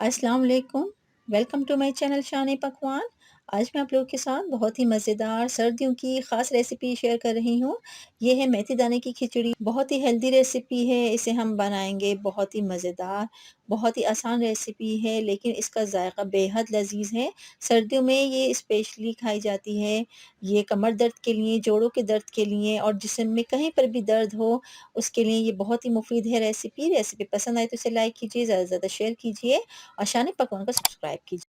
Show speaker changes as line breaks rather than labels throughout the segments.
अस्सलाम वालेकुम। Welcome to my channel शान पकवान। आज मैं आप लोगों के साथ बहुत ही मज़ेदार सर्दियों की ख़ास रेसिपी शेयर कर रही हूँ। ये है मेथी दाने की खिचड़ी। बहुत ही हेल्दी रेसिपी है, इसे हम बनाएँगे बहुत ही मज़ेदार, बहुत ही आसान रेसिपी है, लेकिन इसका ज़ायक़ा बेहद लज़ीज़ है। सर्दियों में ये स्पेशली खाई जाती है। ये कमर दर्द के लिए, जोड़ों के दर्द के लिए और जिस्म में कहीं पर भी दर्द हो, उसके लिए ये बहुत ही मुफ़ीद है रेसिपी। रेसिपी पसंद आए तो इसे लाइक कीजिए, ज़्यादा से ज़्यादा शेयर कीजिए और शान पकवान को सब्सक्राइब कीजिए।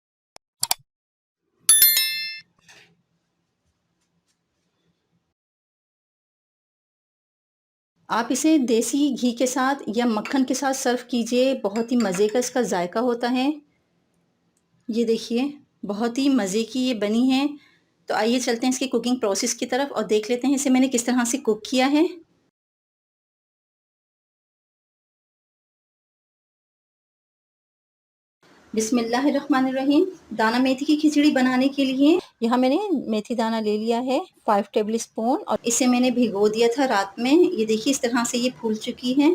आप इसे देसी घी के साथ या मक्खन के साथ सर्व कीजिए, बहुत ही मज़े का इसका जायका होता है। ये देखिए, बहुत ही मज़े की ये बनी है। तो आइए चलते हैं इसकी कुकिंग प्रोसेस की तरफ और देख लेते हैं इसे मैंने किस तरह से कुक किया है। बिस्मिल्लाहिर्रहमानिर्रहीम। दाना मेथी की खिचड़ी बनाने के लिए यहाँ मैंने मेथी दाना ले लिया है 5 टेबल स्पून और इसे मैंने भिगो दिया था रात में। ये देखिए इस तरह से ये फूल चुकी है।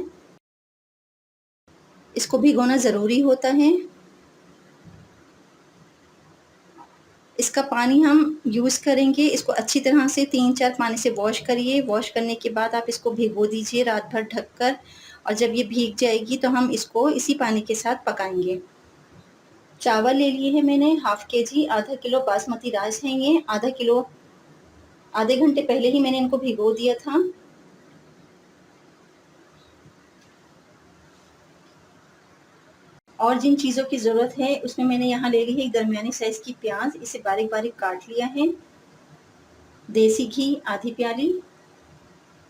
इसको भिगोना ज़रूरी होता है। इसका पानी हम यूज़ करेंगे, इसको अच्छी तरह से 3-4 पानी से वॉश करिए। वॉश करने के बाद आप इसको भिगो दीजिए रात भर ढककर और जब ये भीग जाएगी तो हम इसको इसी पानी के साथ पकाएँगे। चावल ले लिए हैं मैंने हाफ़ केजी, आधा किलो बासमती राइस है ये, आधा किलो आधे घंटे पहले ही मैंने इनको भिगो दिया था। और जिन चीज़ों की ज़रूरत है उसमें मैंने यहाँ ले ली है एक दरमियानी साइज़ की प्याज़, इसे बारीक-बारीक काट लिया है। देसी घी आधी प्याली,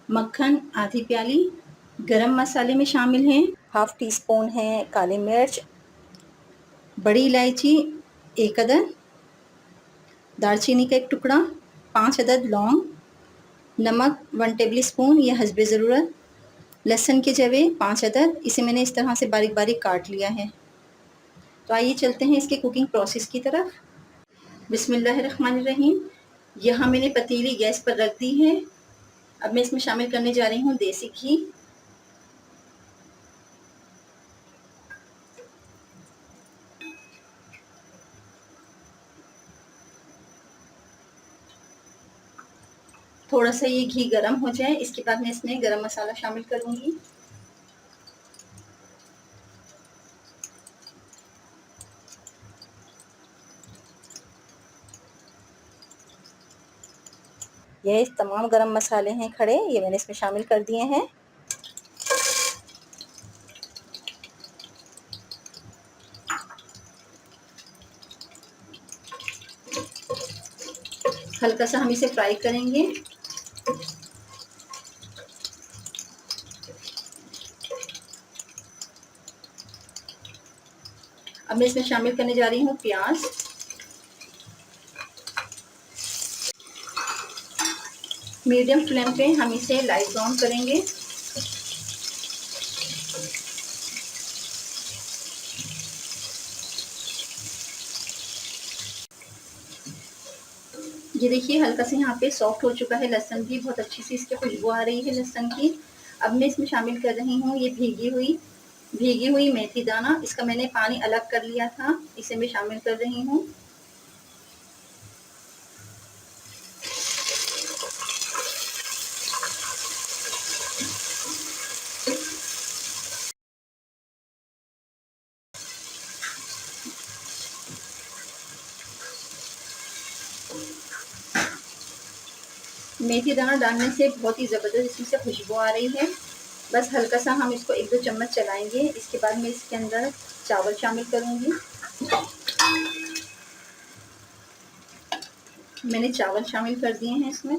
मक्खन आधी प्याली, गरम मसाले में शामिल हैं हाफ़ टी स्पून है काली मिर्च, बड़ी इलायची 1 अदद, दालचीनी का 1 टुकड़ा, 5 अदद लौंग, नमक 1 टेबल स्पून या हस्बे ज़रूरत, लहसुन के जवे 5 अदद, इसे मैंने इस तरह से बारीक-बारीक काट लिया है। तो आइए चलते हैं इसके कुकिंग प्रोसेस की तरफ। बिस्मिल्लाहिर्रहमानिर्रहीम। यहाँ मैंने पतीली गैस पर रख दी है। अब मैं इसमें शामिल करने जा रही हूँ देसी घी। थोड़ा सा ये घी गरम हो जाए, इसके बाद मैं इसमें गरम मसाला शामिल करूँगी। ये तमाम गरम मसाले हैं खड़े, ये मैंने इसमें शामिल कर दिए हैं। हल्का सा हम इसे फ्राई करेंगे। अब मैं इसमें शामिल करने जा रही हूँ प्याज। मीडियम फ्लेम पे हम इसे लाइट ब्राउन करेंगे। ये देखिए हल्का सा यहाँ पे सॉफ्ट हो चुका है लहसुन भी, बहुत अच्छी सी इसकी खुशबू आ रही है लहसुन की। अब मैं इसमें शामिल कर रही हूँ ये भीगी हुई मेथी दाना। इसका मैंने पानी अलग कर लिया था, इसे मैं शामिल कर रही हूँ। मेथी दाना डालने से बहुत ही ज़बरदस्त इसमें से खुशबू आ रही है। बस हल्का सा हम इसको 1-2 चम्मच चलाएंगे। इसके बाद मैं इसके अंदर चावल शामिल करूँगी। मैंने चावल शामिल कर दिए हैं इसमें।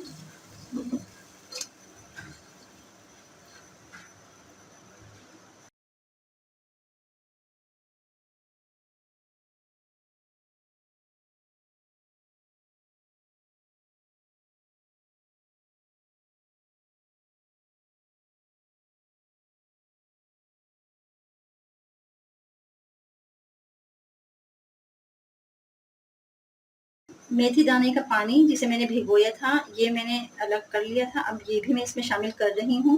मेथी दाने का पानी जिसे मैंने भिगोया था, ये मैंने अलग कर लिया था। अब ये भी मैं इसमें शामिल कर रही हूँ।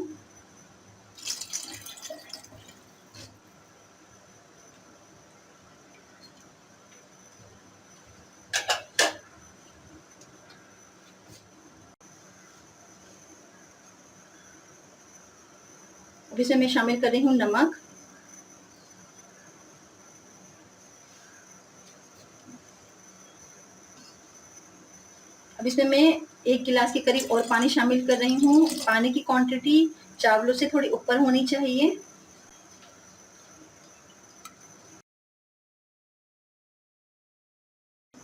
अब इसमें मैं शामिल कर रही हूँ नमक। अब इसमें मैं 1 गिलास के करीब और पानी शामिल कर रही हूँ। पानी की क्वांटिटी चावलों से थोड़ी ऊपर होनी चाहिए।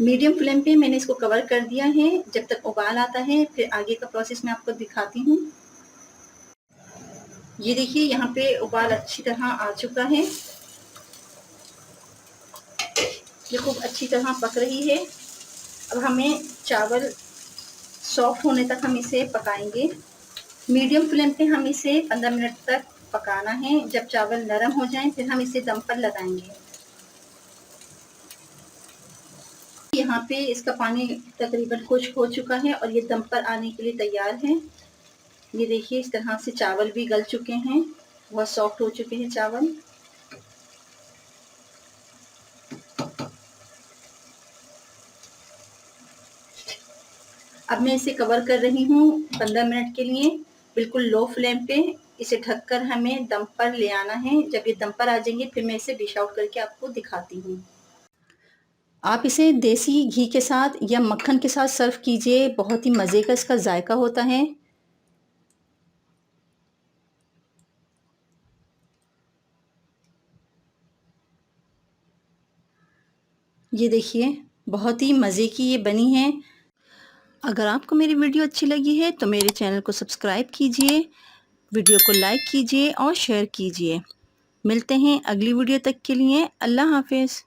मीडियम फ्लेम पे मैंने इसको कवर कर दिया है जब तक उबाल आता है, फिर आगे का प्रोसेस मैं आपको दिखाती हूँ। ये देखिए यहाँ पे उबाल अच्छी तरह आ चुका है, ये खूब अच्छी तरह पक रही है। अब हमें चावल सॉफ्ट होने तक हम इसे पकाएंगे। मीडियम फ्लेम पे हम इसे 15 मिनट तक पकाना है। जब चावल नरम हो जाएं फिर हम इसे दम पर लगाएंगे। यहाँ पे इसका पानी तकरीबन खुश्क हो चुका है और ये दम पर आने के लिए तैयार है। ये देखिए इस तरह से चावल भी गल चुके हैं, बहुत सॉफ्ट हो चुके हैं चावल। अब मैं इसे कवर कर रही हूँ 15 मिनट के लिए, बिल्कुल लो फ्लेम पे। इसे ढककर हमें दम पर ले आना है। जब ये दम पर आ जाएंगे फिर मैं इसे डिश आउट करके आपको दिखाती हूँ। आप इसे देसी घी के साथ या मक्खन के साथ सर्व कीजिए, बहुत ही मज़े का इसका जायका होता है। ये देखिए बहुत ही मज़े की ये बनी है। अगर आपको मेरी वीडियो अच्छी लगी है तो मेरे चैनल को सब्सक्राइब कीजिए, वीडियो को लाइक कीजिए और शेयर कीजिए। मिलते हैं अगली वीडियो तक के लिए। अल्लाह हाफ़िज़।